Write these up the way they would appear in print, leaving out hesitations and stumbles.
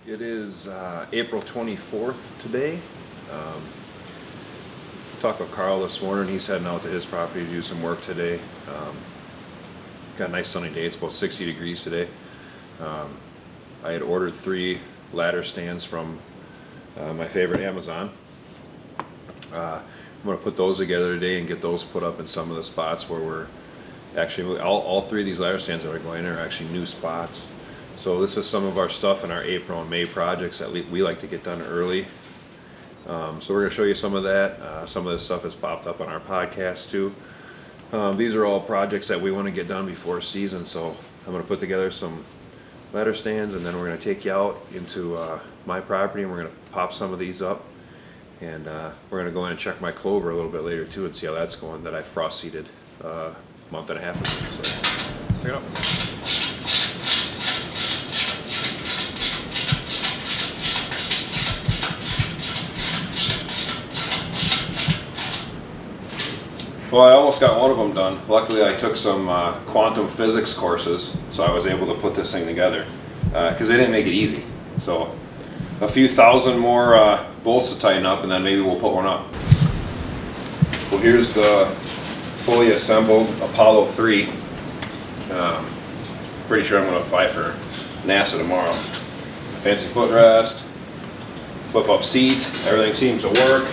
It is April 24th today. Talked with Carl this morning. He's heading out to his property to do some work today. Got a nice sunny day. It's about 60 degrees today. I had ordered 3 ladder stands from my favorite Amazon. I'm going to put those together today and get those put up in some of the spots where we're actually, all 3 of these ladder stands that are going in are actually new spots. So this is some of our stuff in our April and May projects that we like to get done early. So we're going to show you some of that. Some of this stuff has popped up on our podcast too. These are all projects that we want to get done before season, so I'm going to put together some ladder stands, and then we're going to take you out into my property and we're going to pop some of these up. And we're going to go in and check my clover a little bit later too and see how that's going, that I frost seeded a month and a half ago. So check it out. Well, I almost got one of them done. Luckily, I took some quantum physics courses, so I was able to put this thing together, because they didn't make it easy. So a few thousand more bolts to tighten up, and then maybe we'll put one up. Well, here's the fully assembled Apollo 3. Pretty sure I'm going to apply for NASA tomorrow. Fancy footrest, flip-up seat, everything seems to work.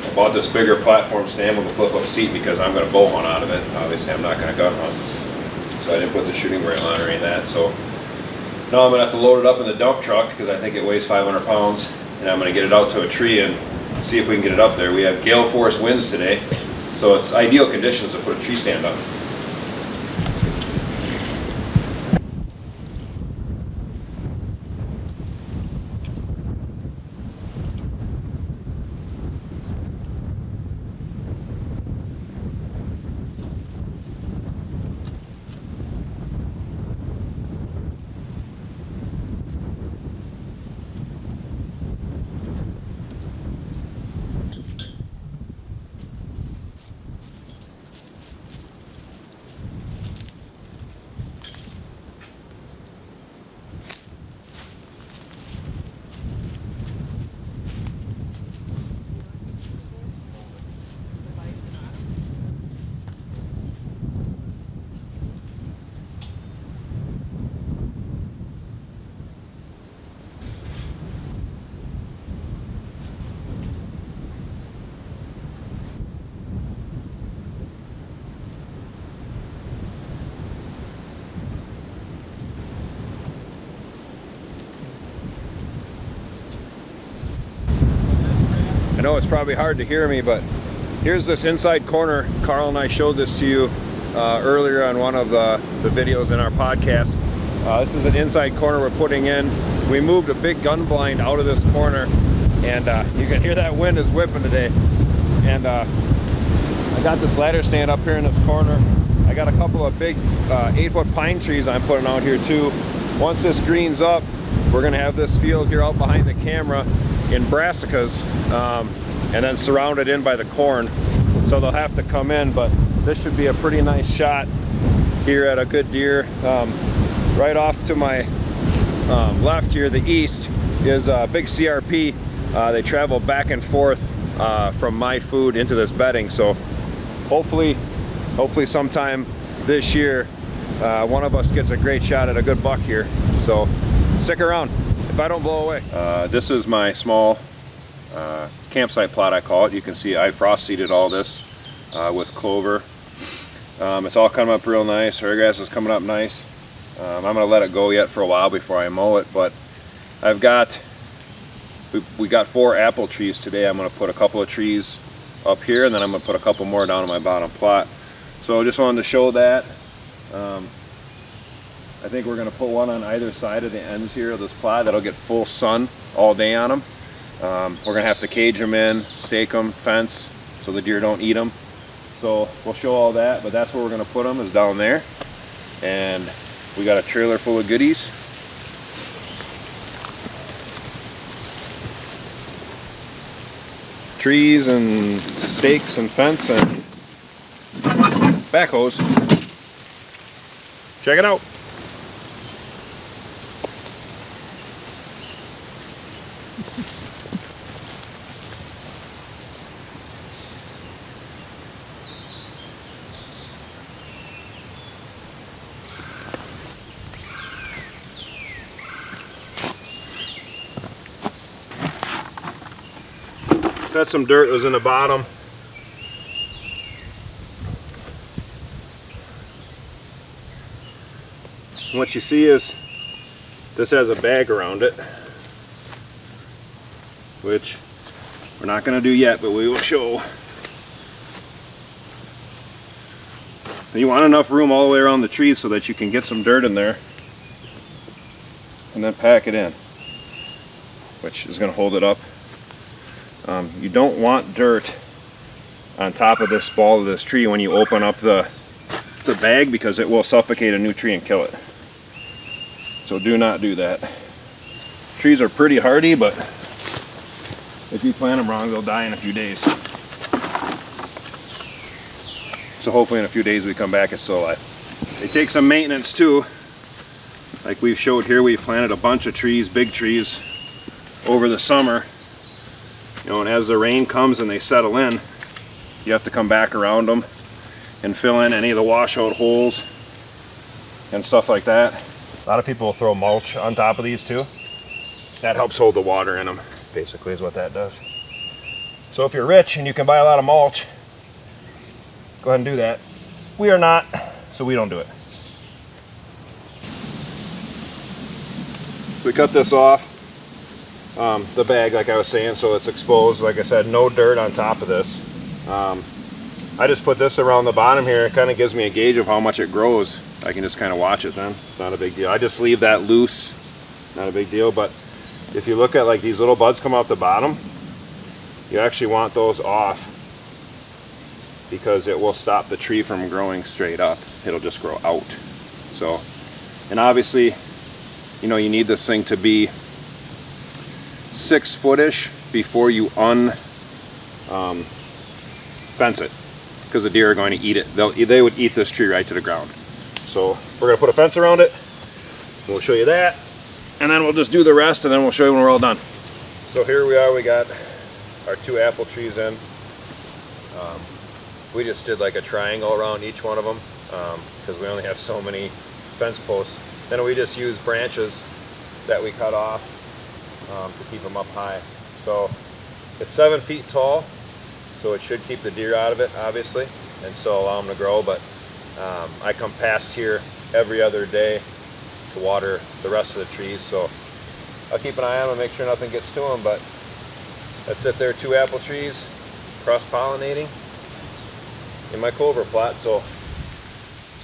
I bought this bigger platform stand with a flip-up seat because I'm going to bow hunt out of it. Obviously, I'm not going to gun hunt, so I didn't put the shooting rail on or any of that. So now I'm going to have to load it up in the dump truck because I think it weighs 500 pounds, and I'm going to get it out to a tree and see if we can get it up there. We have gale force winds today, so it's ideal conditions to put a tree stand up. I know it's probably hard to hear me, but here's this inside corner. Carl and I showed this to you earlier on one of the videos in our podcast. This is an inside corner we're putting in. We moved a big gun blind out of this corner, and you can hear that wind is whipping today. And I got this ladder stand up here in this corner. I got a couple of big 8-foot pine trees I'm putting out here too. Once this greens up, we're gonna have this field here out behind the camera in brassicas, and then surrounded in by the corn, so they'll have to come in, but this should be a pretty nice shot here at a good deer. Right off to my left here, the east, is a big CRP. They travel back and forth from my food into this bedding, so hopefully sometime this year one of us gets a great shot at a good buck here, so stick around if I don't blow away. This is my small campsite plot, I call it. You can see I frost seeded all this with clover. It's all coming up real nice. Our grass is coming up nice. I'm going to let it go yet for a while before I mow it, but we got 4 apple trees today. I'm going to put a couple of trees up here, and then I'm going to put a couple more down on my bottom plot. So I just wanted to show that. I think we're going to put one on either side of the ends here of this plot. That'll get full sun all day on them. We're going to have to cage them in, stake them, fence, so the deer don't eat them. So we'll show all that, but that's where we're going to put them, is down there. And we got a trailer full of goodies. Trees and stakes and fence and backhoes. Check it out. That's some dirt that was in the bottom. And what you see is this has a bag around it, which we're not going to do yet, but we will show. You want enough room all the way around the tree so that you can get some dirt in there and then pack it in, which is going to hold it up. You don't want dirt on top of this ball of this tree when you open up the bag, because it will suffocate a new tree and kill it. So do not do that. Trees are pretty hardy, but if you plant them wrong, they'll die in a few days. So hopefully in a few days we come back, it's still alive. They take some maintenance too. Like we've showed here, we've planted a bunch of trees, big trees, over the summer. You know, and as the rain comes and they settle in, you have to come back around them and fill in any of the washout holes and stuff like that. A lot of people will throw mulch on top of these too. That helps hold the water in them, basically is what that does. So if you're rich and you can buy a lot of mulch, go ahead and do that. We are not, so we don't do it. So we cut this off, the bag, like I was saying, so it's exposed. Like I said, no dirt on top of this. I just put this around the bottom here. It kind of gives me a gauge of how much it grows. I can just kind of watch it then. It's not a big deal. I just leave that loose. Not a big deal. But if you look at like these little buds come off the bottom, you actually want those off, because it will stop the tree from growing straight up. It'll just grow out. So, and obviously, you know, you need this thing to be 6 foot-ish before you fence it, because the deer are going to eat it. They would eat this tree right to the ground. So we're going to put a fence around it. We'll show you that, and then we'll just do the rest, and then we'll show you when we're all done. So here we are. We got our 2 apple trees in. We just did like a triangle around each one of them, because we only have so many fence posts. Then we just use branches that we cut off to keep them up high. So it's 7 feet tall, so it should keep the deer out of it, obviously, and still allow them to grow. But I come past here every other day to water the rest of the trees, so I'll keep an eye on them and make sure nothing gets to them. But that's it there, 2 apple trees cross-pollinating in my clover plot. So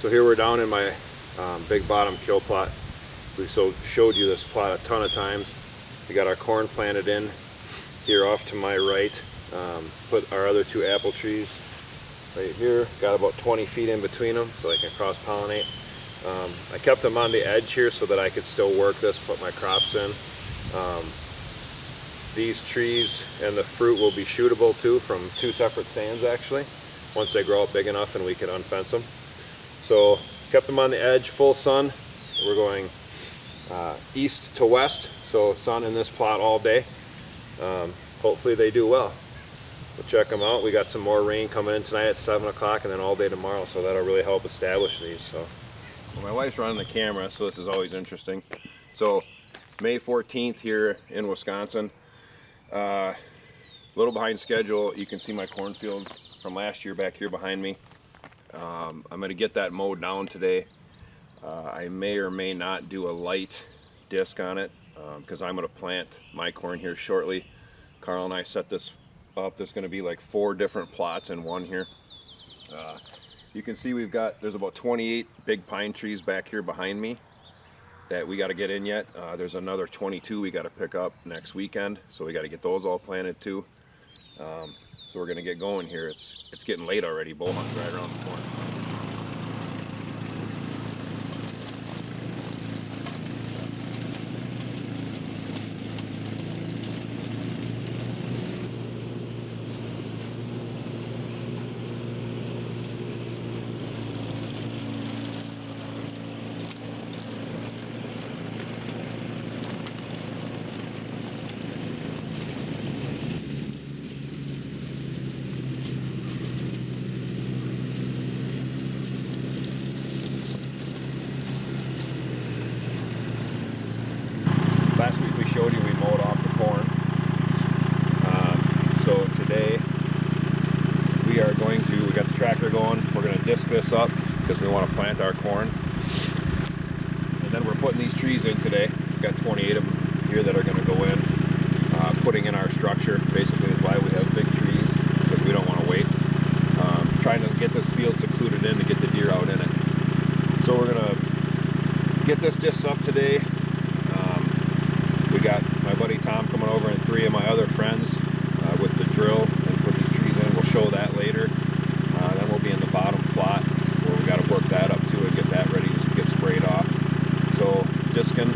here we're down in my big bottom kill plot. We showed you this plot a ton of times. We got our corn planted in here off to my right. Put our other 2 apple trees right here. Got about 20 feet in between them so they can cross-pollinate. I kept them on the edge here so that I could still work this, put my crops in. These trees and the fruit will be shootable too from 2 separate stands actually, once they grow up big enough and we can unfence them. So kept them on the edge, full sun. We're going east to west, so sun in this plot all day. Hopefully they do well. We'll check them out. We got some more rain coming in tonight at 7 o'clock and then all day tomorrow, so that'll really help establish these. So well, my wife's running the camera, so this is always interesting. So May 14th here in Wisconsin. A little behind schedule. You can see my cornfield from last year back here behind me. I'm going to get that mowed down today. I may or may not do a light disc on it because I'm going to plant my corn here shortly. Carl and I set this up. There's going to be like 4 different plots in one here. You can see there's about 28 big pine trees back here behind me that we got to get in yet. There's another 22 we got to pick up next weekend, so we got to get those all planted too. So we're going to get going here. It's getting late already. Bull hunt's right around the corner. disc this up because we want to plant our corn. And then we're putting these trees in today. We've got 28 of them here that are going to go in. Putting in our structure basically is why we have big trees, because we don't want to wait. Trying to get this field secluded in to get the deer out in it. So we're going to get this disc up today. We got my buddy Tom coming over and 3 of my other friends with the drill and put these trees in. We'll show that later. Then we'll be in the bottom plot where we got to work that up too and get that ready to get sprayed off. So discing.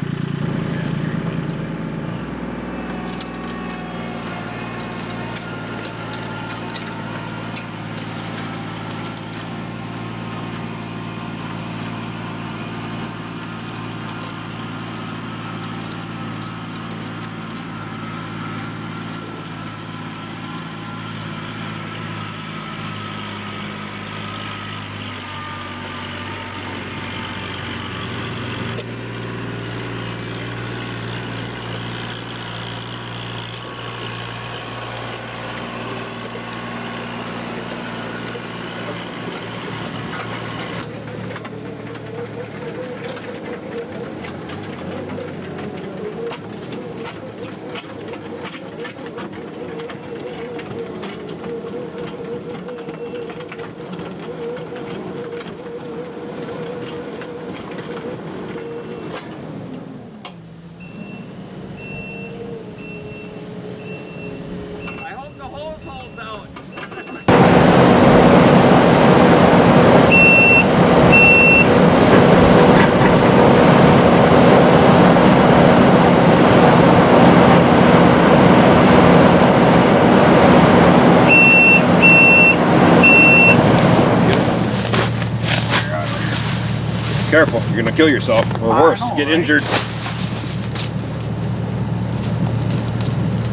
Careful, you're gonna kill yourself, or worse, get injured.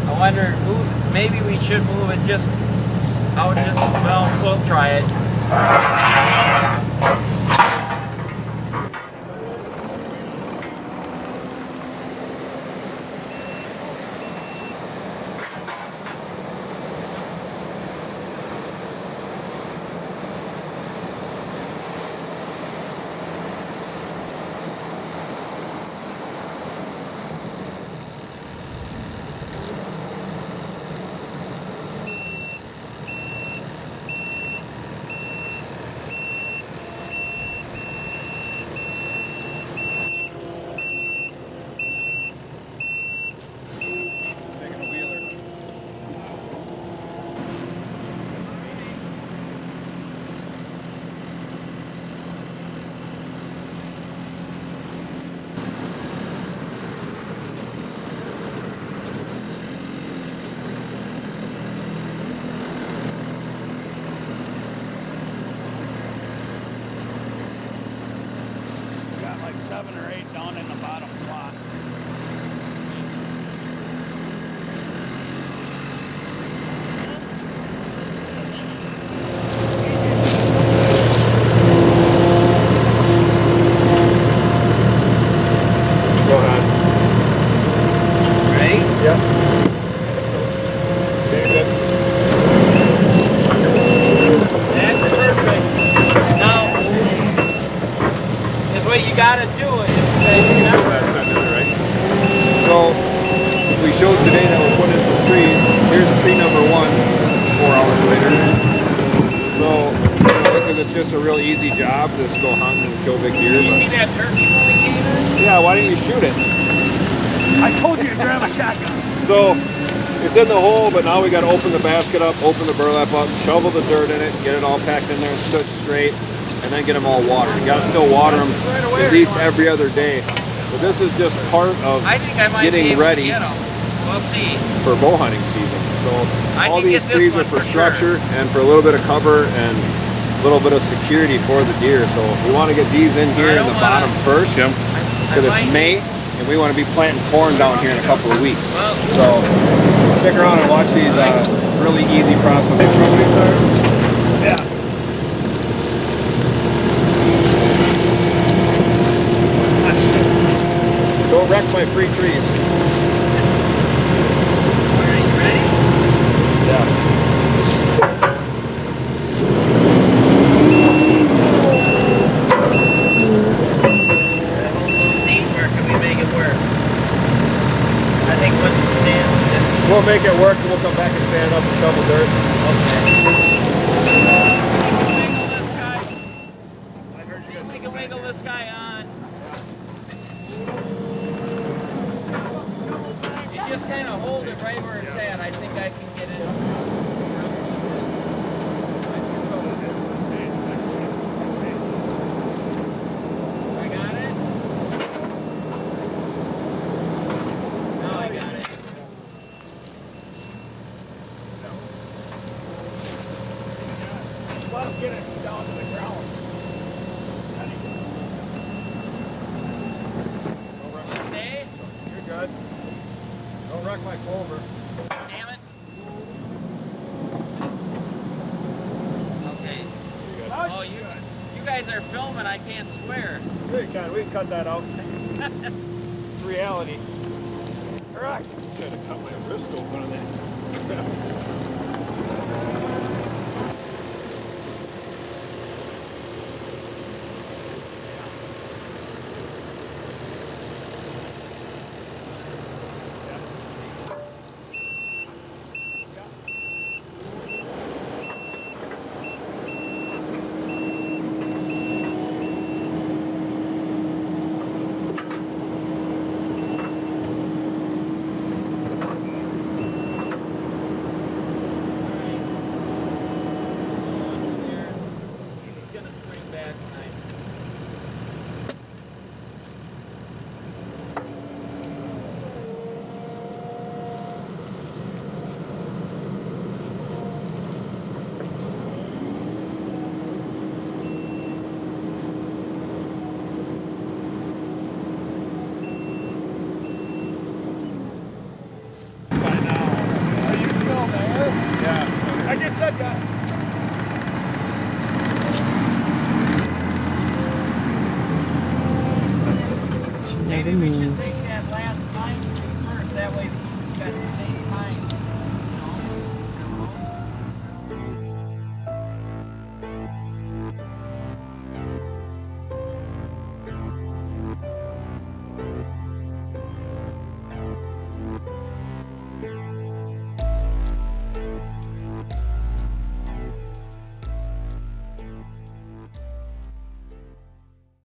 I wonder, maybe we should move it just out, well, we'll try it. Got like 7 or 8 down in the bottom plot. Go ahead. Ready? Yep. David. That's perfect. Now, this way you gotta do it. That's under, right? So we showed today that we're putting in some trees. Here's tree number 1, 4 hours later. So because it's just a real easy job, just go hunt and kill big deer. You see that turkey when we came in? Yeah, why didn't you shoot it? I told you to grab a shotgun. So it's in the hole, but now we got to open the basket up, open the burlap up, shovel the dirt in it, get it all packed in there and stood straight, and then get them all watered. You got to still water them at least every other day. But this is just part of I think I might be getting able to ready get 'em. We'll see. for bow hunting season. So I all can these get this trees one are for for structure and for a little bit of cover and a little bit of security for the deer. So we want to get these in here in the bottom first because it's May and we want to be planting corn down here in a couple of weeks. So stick around and watch these really easy process. Yeah. Don't wreck my free trees. Are you ready? Yeah. make it work and we'll come back and stand up and shovel dirt. We can wiggle this guy on. You just kind of hold it right where it's at. I think I can get it. I got it? Now I got it. Let him get it down to the ground. You stay? You're good. Don't wreck my clover. Damn it. Okay. Oh, you guys are filming. I can't swear. We can cut that out. It's reality. Alright. Trying to cut my wrist open on that. He's gonna spring back tonight. By now. Are you still there? Yeah. I just said yes. Maybe we should take that last pine tree first. That way we got the same pine.